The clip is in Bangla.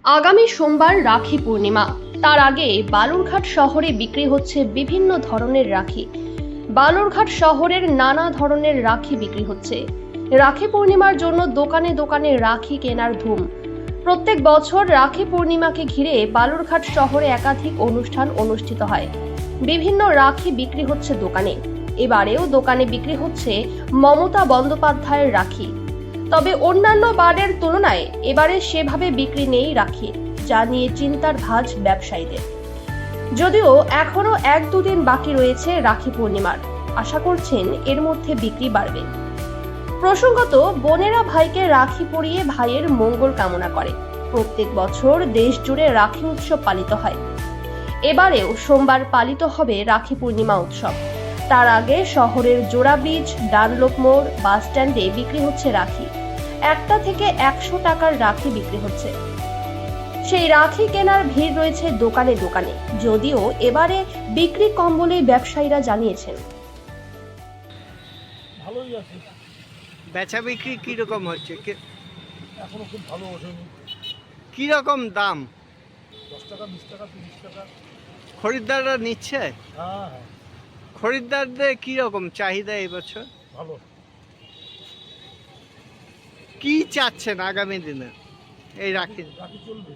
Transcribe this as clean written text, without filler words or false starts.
আগামী সোমবার রাখি পূর্ণিমা। তার আগে বালুরঘাট শহরে বিক্রি হচ্ছে বিভিন্ন ধরনের রাখি। বালুরঘাট শহরের নানা ধরনের রাখি বিক্রি হচ্ছে। রাখি পূর্ণিমার জন্য দোকানে দোকানে রাখি কেনার ধুম। প্রত্যেক বছর রাখি পূর্ণিমাকে ঘিরে বালুরঘাট শহরে একাধিক অনুষ্ঠান অনুষ্ঠিত হয়। বিভিন্ন রাখি বিক্রি হচ্ছে দোকানে। এবারেও দোকানে বিক্রি হচ্ছে মমতা বন্দ্যোপাধ্যায়ের রাখি। তবে অন্যান্য বারের তুলনায় এবারে সেভাবে বিক্রি নেই রাখির, যা নিয়ে চিন্তার ভাঁজ ব্যবসায়ীদের। যদিও এখনো 1-2 দিন বাকি রয়েছে রাখি পূর্ণিমার, আশা করছেন এর মধ্যে বিক্রি বাড়বে। প্রসঙ্গত, বোনেরা ভাইকে রাখি পরিয়ে ভাইয়ের মঙ্গল কামনা করে। প্রত্যেক বছর দেশ জুড়ে রাখি উৎসব পালিত হয়। এবারেও সোমবার পালিত হবে রাখি পূর্ণিমা উৎসব। তার আগে শহরের জোড়া ব্রিজ, ডানলোপ মোড়, বাস স্ট্যান্ডে বিক্রি হচ্ছে রাখি। 1টা থেকে 100 টাকার রাখি বিক্রি হচ্ছে। সেই রাখি কেনার ভিড় রয়েছে দোকানে দোকানে, যদিও এবারে বিক্রি কম বলে ব্যবসায়ীরা জানিয়েছেন। ভালোই আছে, বেচা বিক্রি কিরকম হচ্ছে? এখনো খুব ভালো ওঠেনি। কিরকম দাম? 10 টাকা, 20 টাকা, 30 টাকা। খরিদ্দাররা নিচ্ছে? হ্যাঁ হ্যাঁ, খরিদ্দারদের কিরকম চাহিদা এবছর? ভালো। কি চাচ্ছেন আগামী দিনে এই রাখি? রাখি চলবে।